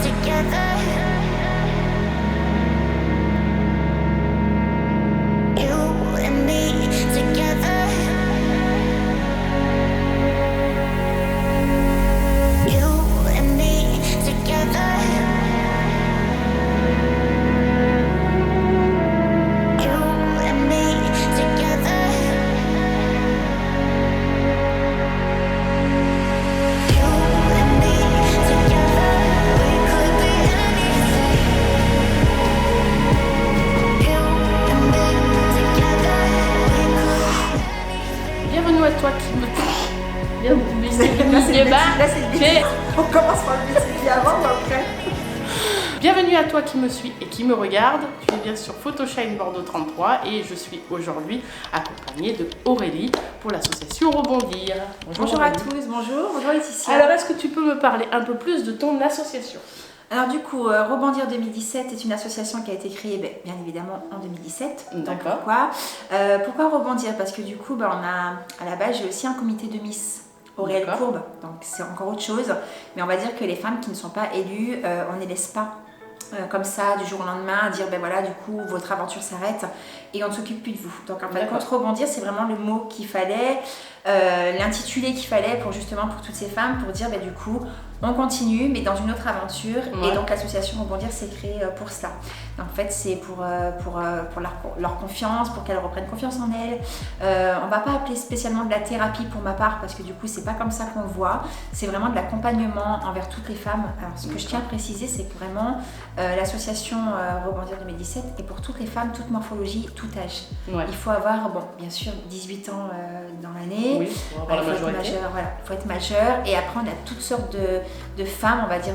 together. You and me together. You and me together. You and me together. You and me together. We could be anything. You and me together. We could be anything. Bienvenue à toi qui me Bienvenue. On commence par le biscuit avant, mais après. Bienvenue à toi qui me suis et qui me regarde. Tu es bien sur Photoshine Bordeaux 33 et je suis aujourd'hui accompagnée de Aurélie pour l'association Rebondir. Bonjour à Aurélie. tous, bonjour Laetitia. Alors, est-ce que tu peux me parler un peu plus de ton association? Alors du coup, Rebondir 2017 est une association qui a été créée bien évidemment en 2017. Donc, D'accord. pourquoi Rebondir? Parce que du coup, on a, à la base, j'ai aussi un comité de Miss Aurélie D'accord. Courbe, donc c'est encore autre chose. Mais on va dire que les femmes qui ne sont pas élues, on ne les laisse pas comme ça du jour au lendemain à dire ben voilà, du coup votre aventure s'arrête et on ne s'occupe plus de vous. Donc en fait, D'accord. contre Rebondir, c'est vraiment le mot qu'il fallait, l'intitulé qu'il fallait pour justement pour toutes ces femmes, pour dire ben du coup on continue mais dans une autre aventure. Ouais. Et donc l'association Rebondir s'est créée pour cela. En fait, c'est pour leur confiance, pour qu'elles reprennent confiance en elles. On ne va pas appeler spécialement de la thérapie pour ma part parce que du coup c'est pas comme ça qu'on le voit. C'est vraiment de l'accompagnement envers toutes les femmes. Alors ce que je tiens à préciser, c'est que vraiment l'association Rebondir 2017 est pour toutes les femmes, toute morphologie, tout âge. Ouais. Il faut avoir, bon, bien sûr, 18 ans dans l'année. Oui, pour avoir la Il faut être majorité. majeur, voilà, il faut être majeur. Et après, on a toutes sortes de femmes, on va dire,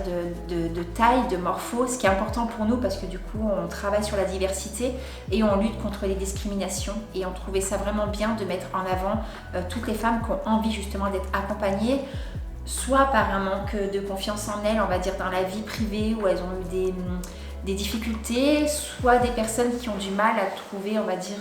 de taille, de morpho. Ce qui est important pour nous parce que du coup, on travaille sur la diversité et on lutte contre les discriminations. Et on trouvait ça vraiment bien de mettre en avant toutes les femmes qui ont envie justement d'être accompagnées, soit par un manque de confiance en elles, on va dire, dans la vie privée, où elles ont eu des difficultés, soit des personnes qui ont du mal à trouver, on va dire,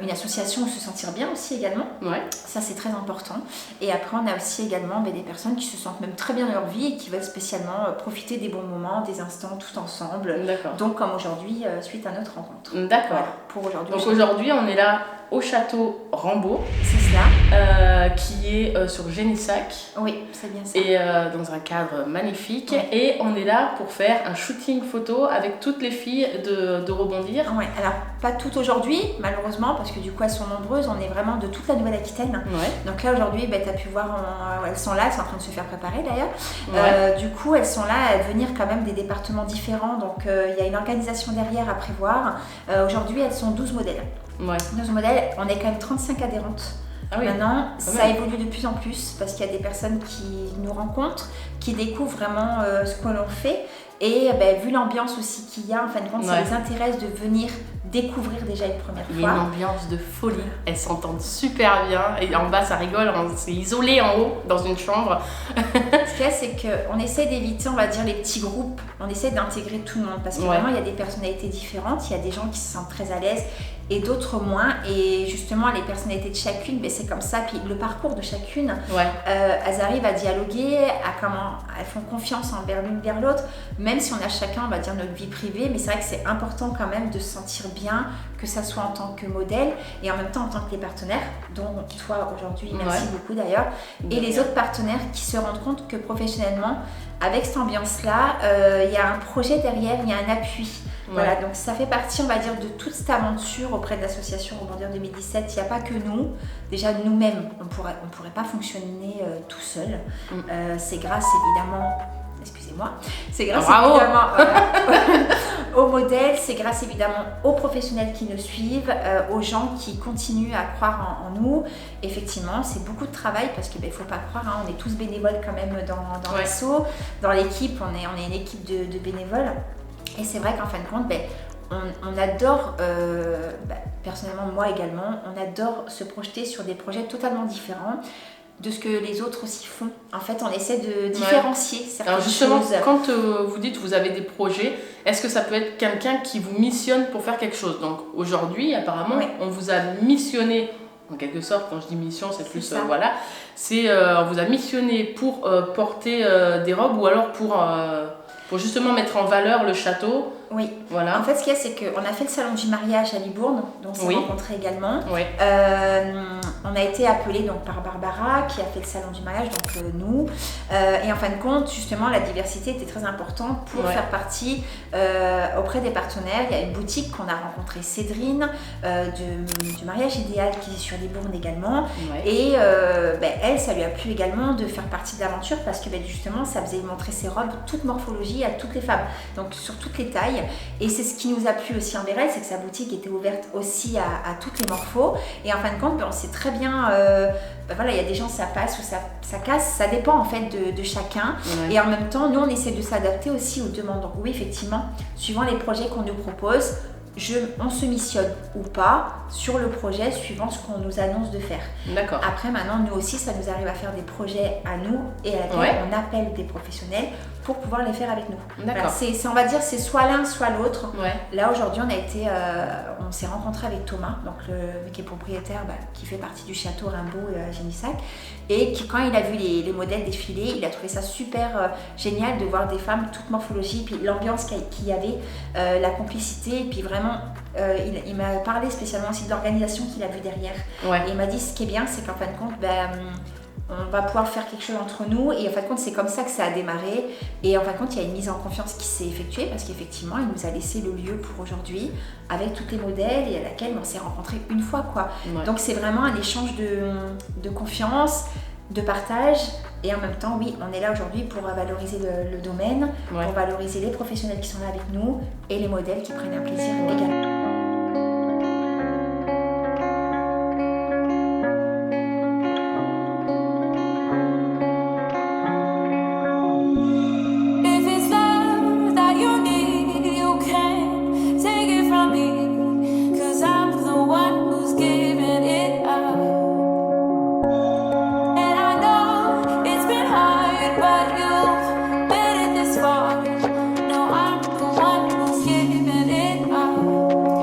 une association où se sentir bien aussi également. Ouais. Ça, c'est très important. Et après, on a aussi également des personnes qui se sentent même très bien dans leur vie et qui veulent spécialement profiter des bons moments, des instants tout ensemble. D'accord. Donc, comme aujourd'hui, suite à notre rencontre. D'accord. Voilà, pour aujourd'hui. Donc aujourd'hui, on est là au château Rambaud, C'est cela. qui est sur Génissac. Oui, c'est bien ça. Et dans un cadre magnifique. Ouais. Et on est là pour faire un shooting photo avec toutes les filles de Rebondir. Ouais, alors pas toutes aujourd'hui, malheureusement, parce que du coup elles sont nombreuses, on est vraiment de toute la Nouvelle-Aquitaine. Ouais. Donc là aujourd'hui, tu as pu voir, elles sont là, elles sont en train de se faire préparer d'ailleurs. Ouais. Du coup, elles sont là à venir quand même des départements différents, donc il y a une organisation derrière à prévoir. Aujourd'hui, elles sont 12 modèles. Ouais. 12 modèles, on est quand même 35 adhérentes. Ah oui. Maintenant, quand ça même. évolue de plus en plus parce qu'il y a des personnes qui nous rencontrent, qui découvrent vraiment ce que l'on fait. Et vu l'ambiance aussi qu'il y a, en fin de compte, ça Ouais. les intéresse de venir découvrir déjà une première Il y a une fois. ambiance de folie. Elles s'entendent super bien. Et en bas, ça rigole. On s'est isolé en haut, dans une chambre. Ce qu'il y a, c'est qu'on essaie d'éviter, on va dire, les petits groupes. On essaie d'intégrer tout le monde parce que Ouais. vraiment, il y a des personnalités différentes. Il y a des gens qui se sentent très à l'aise et d'autres moins. Et justement, les personnalités de chacune, c'est comme ça. Puis le parcours de chacune, Ouais. elles arrivent à dialoguer, elles font confiance envers l'une vers l'autre, même si on a chacun, on va dire, notre vie privée. Mais c'est vrai que c'est important quand même de se sentir bien, que ça soit en tant que modèle et en même temps en tant que les partenaires, dont toi aujourd'hui, merci Ouais. beaucoup d'ailleurs, et les autres partenaires qui se rendent compte que professionnellement, avec cette ambiance-là, il y a un projet derrière, il y a un appui. Ouais. Voilà, donc ça fait partie, on va dire, de toute cette aventure auprès de l'association Rebondir 2017. Il n'y a pas que nous, déjà nous-mêmes, on pourrait pas fonctionner tout seul. C'est grâce évidemment, excusez-moi, c'est grâce Bravo. évidemment aux modèles, c'est grâce évidemment aux professionnels qui nous suivent, aux gens qui continuent à croire en nous. Effectivement, c'est beaucoup de travail parce qu'il ne faut pas croire, on est tous bénévoles quand même dans Ouais. l'asso, dans l'équipe, on est une équipe de bénévoles. Et c'est vrai qu'en fin de compte, on adore, personnellement moi également, on adore se projeter sur des projets totalement différents de ce que les autres aussi font. En fait, on essaie de différencier certaines Alors justement, choses. quand vous dites que vous avez des projets, est-ce que ça peut être quelqu'un qui vous missionne pour faire quelque chose? Donc aujourd'hui, apparemment, Oui. on vous a missionné, en quelque sorte, quand je dis mission, c'est plus, ça. voilà, c'est on vous a missionné pour porter des robes ou alors pour pour justement mettre en valeur le château. Oui. Voilà. En fait, ce qu'il y a, c'est qu'on a fait le salon du mariage à Libourne, dont on s'est Oui. rencontrés également. Oui. On a été appelés donc par Barbara qui a fait le salon du mariage, donc nous. Et en fin de compte, justement, la diversité était très importante pour Ouais. faire partie auprès des partenaires. Il y a une boutique qu'on a rencontrée, Cédrine, du mariage idéal qui est sur Libourne également. Ouais. Et elle, ça lui a plu également de faire partie de l'aventure parce que justement, ça faisait montrer ses robes, toute morphologie à toutes les femmes, donc sur toutes les tailles. Et c'est ce qui nous a plu aussi envers elle, c'est que sa boutique était ouverte aussi à toutes les morphos. Et en fin de compte, on sait très bien, voilà, il y a des gens, ça passe ou ça casse, ça dépend en fait de chacun. Ouais. Et en même temps, nous, on essaie de s'adapter aussi aux demandes. Donc oui, effectivement, suivant les projets qu'on nous propose, on se missionne ou pas sur le projet suivant ce qu'on nous annonce de faire. D'accord. Après, maintenant, nous aussi, ça nous arrive à faire des projets à nous et à laquelle Ouais. on appelle des professionnels pour pouvoir les faire avec nous. D'accord. Voilà, on va dire, c'est soit l'un, soit l'autre. Ouais. Là, aujourd'hui, on s'est rencontré avec Thomas, donc qui est propriétaire, qui fait partie du château Rimbaud à Génissac, et qui, quand il a vu les modèles défiler, il a trouvé ça super génial de voir des femmes toutes morphologies, puis l'ambiance qu'il y avait, la complicité, et puis vraiment, il m'a parlé spécialement aussi de l'organisation qu'il a vue derrière. Ouais. Et il m'a dit, ce qui est bien, c'est qu'en fin de compte, on va pouvoir faire quelque chose entre nous, et en fin de compte, c'est comme ça que ça a démarré. Et en fin de compte, il y a une mise en confiance qui s'est effectuée parce qu'effectivement, il nous a laissé le lieu pour aujourd'hui avec tous les modèles et à laquelle on s'est rencontrés une fois, quoi. Ouais. Donc c'est vraiment un échange de confiance, de partage, et en même temps, oui, on est là aujourd'hui pour valoriser le domaine, Ouais. pour valoriser les professionnels qui sont là avec nous et les modèles qui prennent un plaisir également. If it's love that you need, you can't take it from me. 'Cause I'm the one who's giving it up. And I know it's been hard, but you've made it this far. No, I'm the one who's giving it up.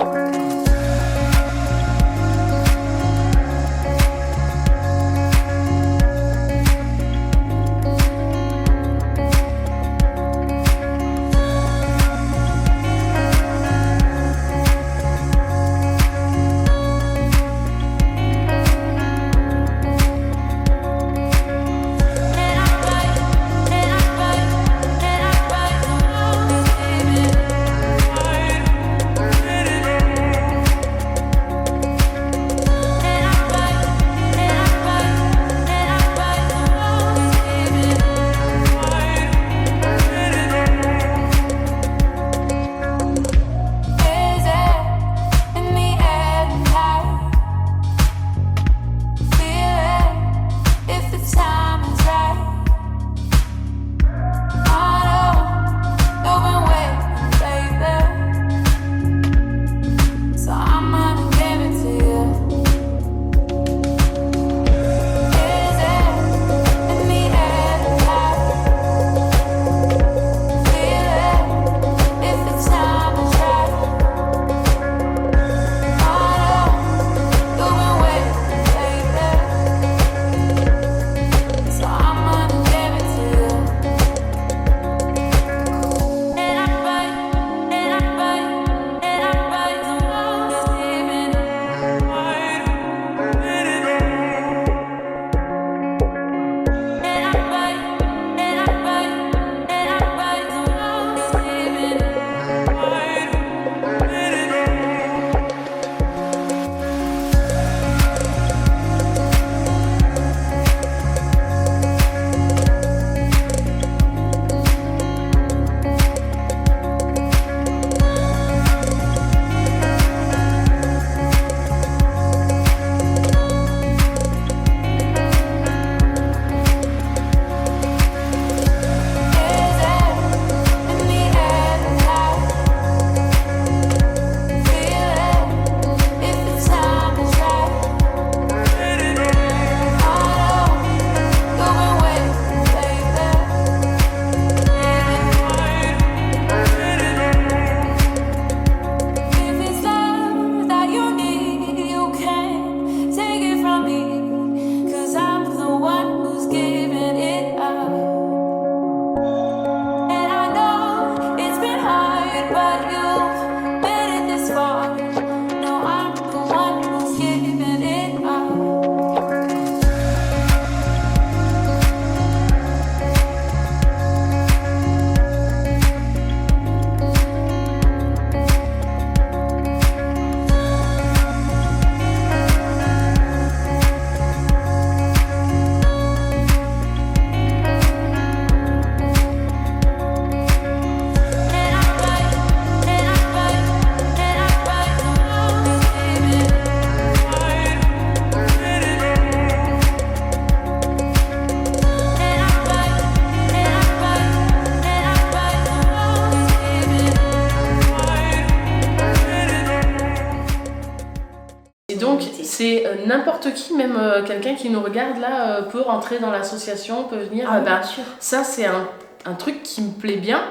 c'est n'importe qui, même quelqu'un qui nous regarde là, peut rentrer dans l'association, peut venir. Ah oui, bien sûr. Ça, c'est un truc qui me plaît bien.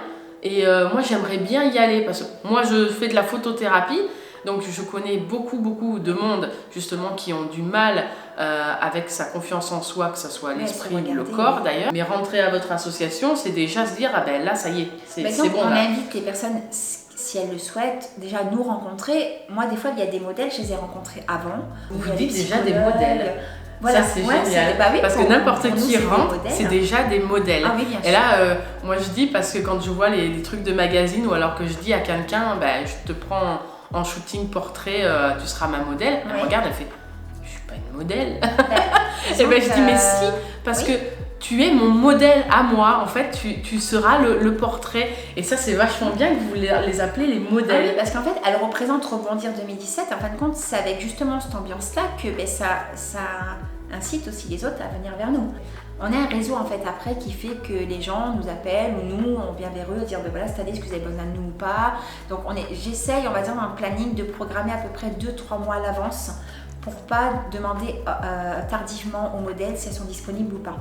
Et moi, j'aimerais bien y aller parce que moi, je fais de la photothérapie. Donc, je connais beaucoup de monde, justement, qui ont du mal avec sa confiance en soi, que ce soit l'esprit ou le corps d'ailleurs. Mais rentrer à votre association, c'est déjà se dire, ah ben là, ça y est, c'est bon. On là. invite les personnes, si elles le souhaitent, déjà nous rencontrer. Moi, des fois, il y a des modèles, je les ai rencontrés avant. Vous dites déjà des modèles. Voilà. Ça, c'est génial. Bah oui, parce que n'importe qui rentre, c'est déjà des modèles. Ah oui, bien sûr. Et là, moi, je dis, parce que quand je vois les trucs de magazine, ou alors que je dis à quelqu'un, ben, je te prends en shooting portrait, tu seras ma modèle. Elle me regarde, elle fait, je suis pas une modèle. Et ben, je dis, mais si, parce que tu es mon modèle à moi, en fait, tu seras le portrait. Et ça, c'est vachement bien que vous les appelez les modèles. Ah oui, parce qu'en fait, elle représente Rebondir 2017. En fin de compte, c'est avec justement cette ambiance-là que ça incite aussi les autres à venir vers nous. On a un réseau en fait après qui fait que les gens nous appellent ou nous on vient vers eux dire ben voilà cette année est-ce que vous avez besoin de nous ou pas. Donc j'essaye on va dire dans un planning de programmer à peu près 2-3 mois à l'avance pour pas demander tardivement aux modèles si elles sont disponibles ou pas.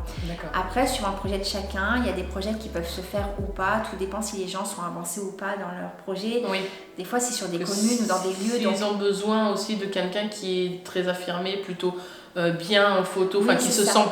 Après, sur un projet de chacun, il y a des projets qui peuvent se faire ou pas, tout dépend si les gens sont avancés ou pas dans leur projet. Oui. Des fois, c'est sur des communes ou dans des lieux. Ils ont besoin aussi de quelqu'un qui est très affirmé, plutôt bien en photo, enfin qui se sent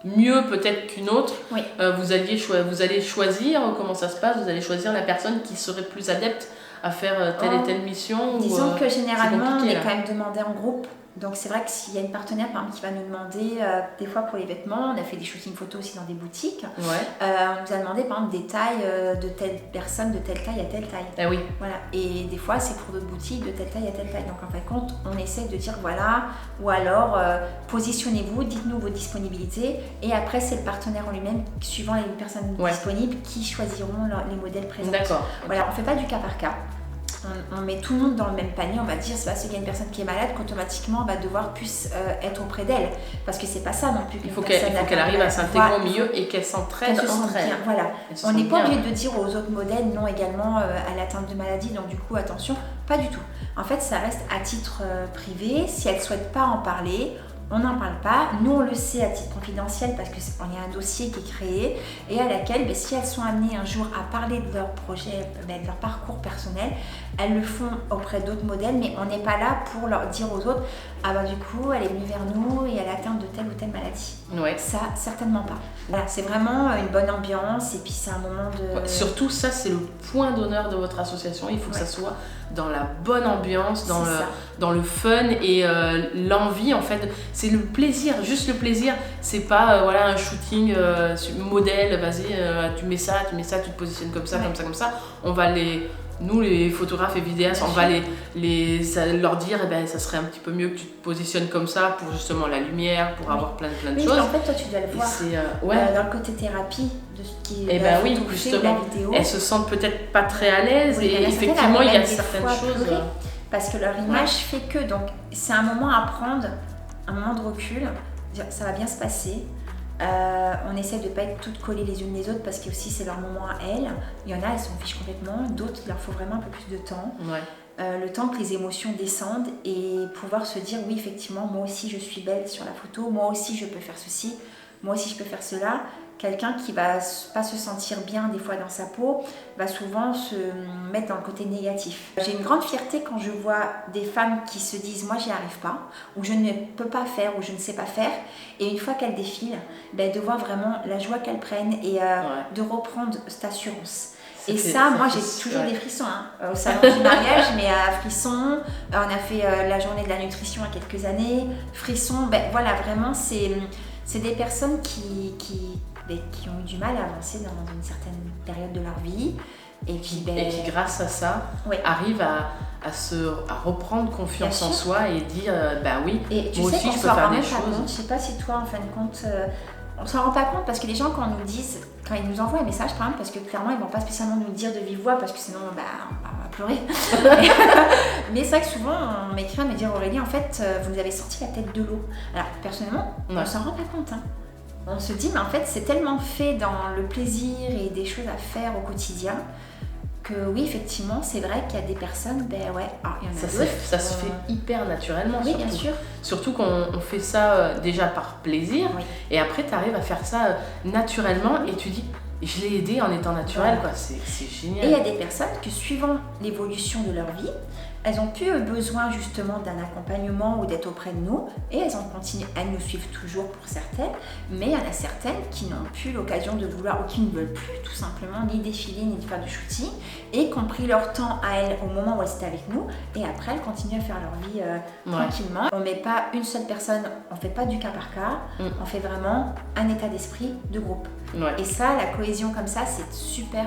mieux peut-être qu'une autre. Oui. Vous allez choisir comment ça se passe, vous allez choisir la personne qui serait plus adepte à faire telle et telle mission. Disons que généralement, on est quand même demandé en groupe. Donc c'est vrai que s'il y a une partenaire par exemple qui va nous demander des fois pour les vêtements, on a fait des shootings photos aussi dans des boutiques, on nous a demandé par exemple des tailles de telle personne de telle taille à telle taille. Ah oui. Voilà. Et des fois c'est pour d'autres boutiques de telle taille à telle taille. Donc en fin de compte on essaie de dire voilà, ou alors positionnez-vous, dites-nous vos disponibilités et après c'est le partenaire en lui-même, suivant les personnes disponibles, qui choisiront les modèles présents. D'accord. Voilà, on fait pas du cas par cas. On met tout le monde dans le même panier, on va dire c'est parce qu'il y a une personne qui est malade qu'automatiquement on va devoir plus être auprès d'elle parce que c'est pas ça non plus. Il faut qu'elle arrive à s'intégrer au milieu et qu'elle s'entraide entre elles. Voilà. On n'est pas obligé de dire aux autres modèles non également à l'atteinte de maladie, donc du coup attention, pas du tout. En fait ça reste à titre privé, si elles ne souhaitent pas en parler, on n'en parle pas, nous on le sait à titre confidentiel parce qu'il y a un dossier qui est créé et à laquelle si elles sont amenées un jour à parler de leur projet, de leur parcours personnel, elles le font auprès d'autres modèles mais on n'est pas là pour leur dire aux autres ah bah du coup elle est venue vers nous et elle a atteint de telle ou telle maladie. Ouais. Ça certainement pas. Voilà, c'est vraiment une bonne ambiance et puis c'est un moment de... Surtout ça c'est le point d'honneur de votre association, il faut que ça soit dans la bonne ambiance, dans le fun et l'envie en fait, c'est le plaisir, juste le plaisir, c'est pas voilà un shooting modèle, vas-y tu mets ça, tu te positionnes comme ça, comme ça, on va nous les photographes et vidéastes, on va leur dire ça serait un petit peu mieux que tu te positionnes comme ça pour justement la lumière, pour avoir plein de choses. En fait toi tu dois le voir dans le côté thérapie de ce qui est oui, justement, la vidéo. Elles se sentent peut-être pas très à l'aise et effectivement il y a certaines choses parce que leur image fait que donc c'est un moment à prendre, un moment de recul, dire ça va bien se passer. On essaie de ne pas être toutes collées les unes les autres parce que aussi c'est leur moment à elles. Il y en a, elles s'en fichent complètement, d'autres il leur faut vraiment un peu plus de temps. Le temps que les émotions descendent et pouvoir se dire oui effectivement moi aussi je suis belle sur la photo, moi aussi je peux faire ceci, moi aussi je peux faire cela. Quelqu'un qui va pas se sentir bien des fois dans sa peau va souvent se mettre dans le côté négatif. J'ai une grande fierté quand je vois des femmes qui se disent moi j'y arrive pas, ou je ne peux pas faire, ou je ne sais pas faire, et une fois qu'elles défilent, de voir vraiment la joie qu'elles prennent et de reprendre cette assurance. Et ça, moi j'ai toujours des frissons au salon du mariage, mais à frissons, on a fait la journée de la nutrition il y a quelques années, frissons, voilà vraiment c'est des personnes qui ont eu du mal à avancer dans une certaine période de leur vie et qui grâce à ça arrivent à reprendre confiance en soi et dire oui, et tu moi sais aussi je peux faire des choses. Je sais pas si toi en fin de compte on s'en rend pas compte parce que les gens quand ils nous envoient un message par exemple parce que clairement ils vont pas spécialement nous le dire de vive voix parce que sinon on va pleurer mais c'est vrai que souvent on m'écrit à me dire Aurélie en fait vous nous avez sorti la tête de l'eau. Alors personnellement on s'en rend pas compte on se dit mais en fait c'est tellement fait dans le plaisir et des choses à faire au quotidien que oui, effectivement, c'est vrai qu'il y a des personnes, ben ouais, alors, il y en a Ça, d'autres. ça se fait hyper naturellement. Oui, surtout. bien sûr. Surtout qu'on fait ça déjà par plaisir, Oui. et après tu arrives à faire ça naturellement, et tu dis, je l'ai aidé en étant naturel, Ouais. quoi. C'est génial. Et il y a des personnes que suivant l'évolution de leur vie, elles ont plus besoin justement d'un accompagnement ou d'être auprès de nous et elles ont continué, elles nous suivent toujours pour certaines, mais il y en a certaines qui n'ont plus l'occasion de vouloir ou qui ne veulent plus tout simplement ni défiler ni faire du shooting et qui ont pris leur temps à elles au moment où elles étaient avec nous et après elles continuent à faire leur vie tranquillement. On ne met pas une seule personne, on ne fait pas du cas par cas, on fait vraiment un état d'esprit de groupe. Ouais. Et ça, la cohésion comme ça, c'est super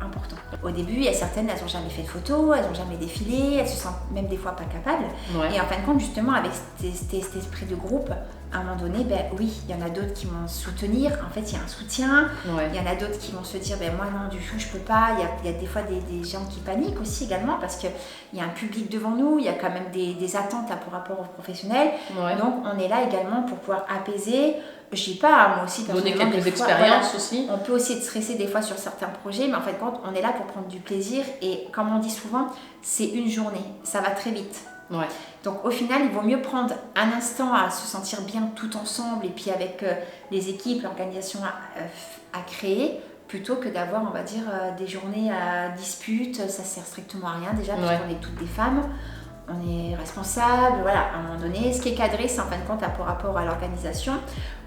important. Au début, il y a certaines, elles n'ont jamais fait de photos, elles n'ont jamais défilé, elles se sentent même des fois pas capables. Ouais. Et en fin de compte, justement, avec cet esprit de groupe, à un moment donné, ben oui, il y en a d'autres qui vont soutenir. En fait, il y a un soutien. Ouais. Il y en a d'autres qui vont se dire, ben moi non, du tout, je peux pas. Il y a des fois des gens qui paniquent aussi également parce qu'il y a un public devant nous, il y a quand même des attentes là, par rapport aux professionnels. Ouais. Donc, on est là également pour pouvoir apaiser. Je dis pas, moi aussi, Donner personnellement, quelques des fois, expériences voilà, aussi. on peut aussi être stressé des fois sur certains projets, mais en fait, on est là pour prendre du plaisir et comme on dit souvent, c'est une journée, ça va très vite. Ouais. Donc au final, il vaut mieux prendre un instant à se sentir bien tout ensemble et puis avec les équipes, l'organisation à créer, plutôt que d'avoir, on va dire, des journées à dispute, ça sert strictement à rien déjà, parce qu'on est toutes des femmes. On est responsable, voilà, à un moment donné, ce qui est cadré, c'est en fin de compte par rapport à l'organisation.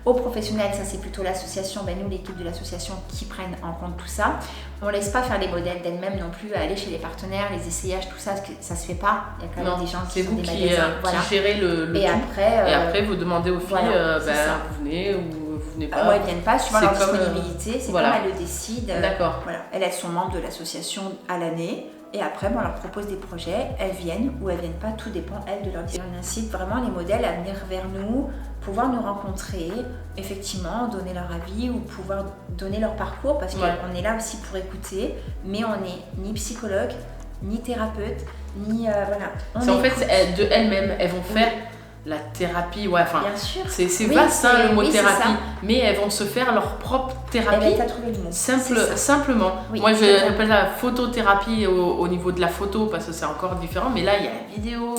Aux professionnels, ça c'est plutôt l'association, ben nous l'équipe de l'association qui prennent en compte tout ça. On ne laisse pas faire les modèles d'elles-mêmes non plus, aller chez les partenaires, les essayages, tout ça, parce que ça se fait pas. Il y a quand même des gens qui c'est sont vous des qui magasins. Voilà. gérez le Et tout. après, Et après, vous demandez aux filles, voilà, c'est ça. vous venez ou vous venez pas. Ouais, elles viennent pas, suivant C'est leur comme, disponibilité, c'est voilà. comme elles le décident. D'accord. Voilà. Elles sont membres de l'association à l'année. Et après, on leur propose des projets, elles viennent ou elles viennent pas, tout dépend, elles, de leur décision. On incite vraiment les modèles à venir vers nous, pouvoir nous rencontrer, effectivement, donner leur avis ou pouvoir donner leur parcours, parce qu'on est là aussi pour écouter, mais on n'est ni psychologue, ni thérapeute, ni... voilà. C'est en fait, de elles-mêmes, elles vont faire la thérapie, ouais, enfin, bien sûr. c'est Oui, vaste le mot oui, thérapie, mais elles vont se faire leur propre thérapie. T'as trouvé le mot. Simplement. Oui, moi, j'appelle ça photothérapie au niveau de la photo parce que c'est encore différent, mais là, il y a la vidéo,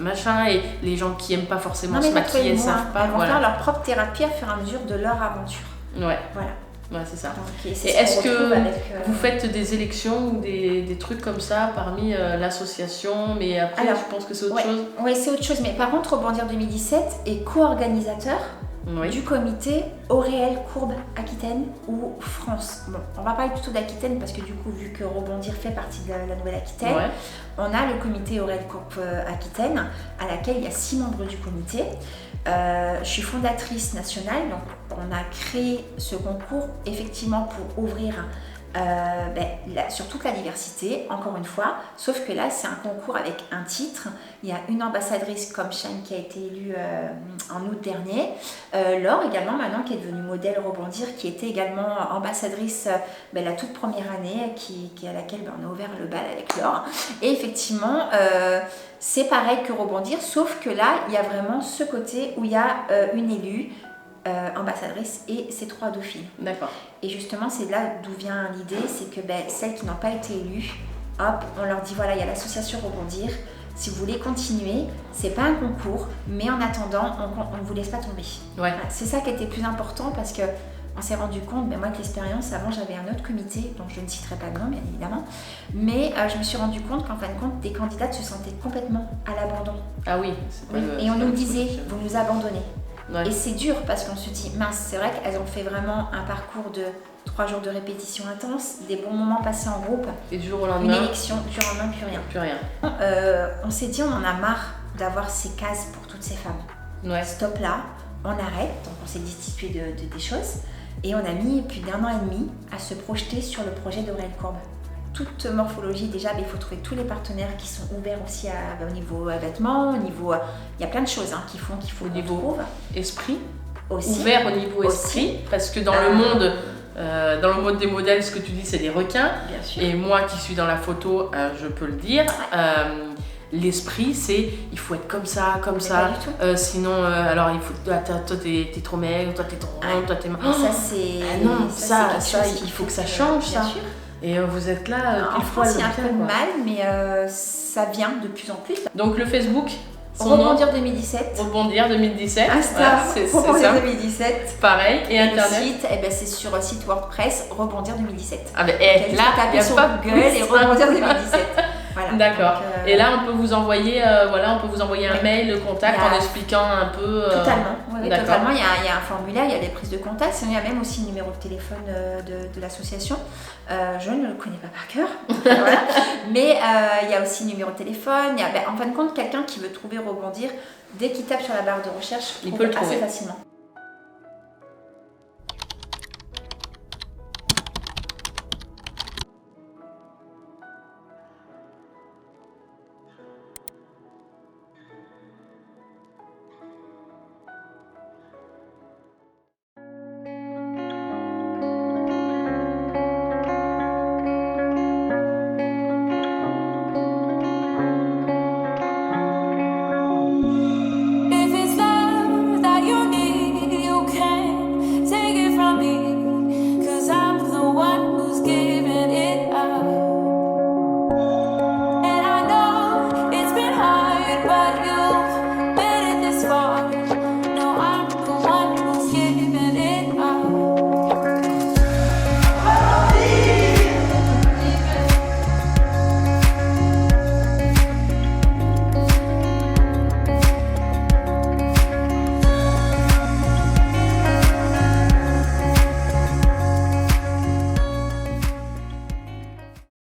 machin, et les gens qui aiment pas forcément se maquiller, elles savent pas. Elles vont faire leur propre thérapie à fur et à mesure de leur aventure. Ouais. Voilà. Ouais, c'est ça. Donc, et est-ce que vous faites des élections ou des trucs comme ça parmi l'association, mais après, je pense que c'est autre chose. Oui, c'est autre chose. Mais par contre, Rebondir 2017 est co-organisateur du comité Au Réel Courbe Aquitaine ou France. Bon, on va parler plutôt d'Aquitaine parce que du coup, vu que Rebondir fait partie de la Nouvelle-Aquitaine, on a le comité Au Réel Courbe Aquitaine à laquelle il y a 6 membres du comité. Je suis fondatrice nationale, donc on a créé ce concours effectivement pour ouvrir sur toute la diversité, encore une fois, sauf que là c'est un concours avec un titre. Il y a une ambassadrice comme Shane qui a été élue en août dernier, Laure également maintenant qui est devenue modèle Rebondir, qui était également ambassadrice la toute première année, à laquelle on a ouvert le bal avec Laure. Et effectivement c'est pareil que Rebondir, sauf que là il y a vraiment ce côté où il y a une élue ambassadrice et ces 3 dauphines. D'accord. Et justement, c'est là d'où vient l'idée, c'est que celles qui n'ont pas été élues, hop, on leur dit voilà, il y a l'association Rebondir. Si vous voulez continuer, c'est pas un concours, mais en attendant, on ne vous laisse pas tomber. Ouais. Voilà, c'est ça qui était plus important parce que on s'est rendu compte, moi avec l'expérience, avant j'avais un autre comité, dont je ne citerai pas le nom bien évidemment, mais je me suis rendu compte qu'en fin de compte, des candidates se sentaient complètement à l'abandon. Ah oui. Et on nous disait, vous nous abandonnez. Ouais. Et c'est dur parce qu'on se dit, mince, c'est vrai qu'elles ont fait vraiment un parcours de 3 jours de répétition intense, des bons moments passés en groupe, et du jour au lendemain, une élection, du jour au lendemain, plus rien. On s'est dit, on en a marre d'avoir ces cases pour toutes ces femmes. Ouais. Stop là, on arrête, donc on s'est destitué des choses, et on a mis plus d'1 an et demi à se projeter sur le projet d'Aurélie Courbe. Toute morphologie déjà, il faut trouver tous les partenaires qui sont ouverts aussi au niveau vêtements, au niveau, il y a plein de choses qui font qu'il faut au niveau trouve. Esprit, aussi, ouvert au niveau esprit, parce que dans le monde des modèles, ce que tu dis c'est des requins, bien sûr. Et moi qui suis dans la photo, je peux le dire, l'esprit c'est il faut être comme ça, sinon alors il faut toi t'es trop maigre, toi t'es trop ronde, toi t'es ça c'est il faut que ça change ça. Et vous êtes là En pile France, poil il y a un bien, peu de quoi. mal, mais ça vient de plus en plus. Donc le Facebook, son nom, Rebondir 2017. Rebondir 2017. Insta, Voilà, c'est Rebondir ça. 2017. Pareil. Et Le Internet. site, eh ben, c'est sur le site WordPress, Rebondir 2017. Ah ben Donc, il y a là, juste à il n'y taper a sur pas Google plus et Rebondir simple. 2017. Voilà. D'accord. Donc, Et là, on peut vous envoyer, on peut vous envoyer un Ouais. mail, le contact, Il y a- en expliquant un peu. Totalement, oui, d'accord. totalement. Il y a un formulaire, il y a des prises de contact, sinon il y a même aussi le numéro de téléphone de l'association. Je ne le connais pas par cœur, voilà. Mais il y a aussi le numéro de téléphone. En fin de compte, quelqu'un qui veut trouver Rebondir, dès qu'il tape sur la barre de recherche, Il trouve peut le assez trouver. facilement.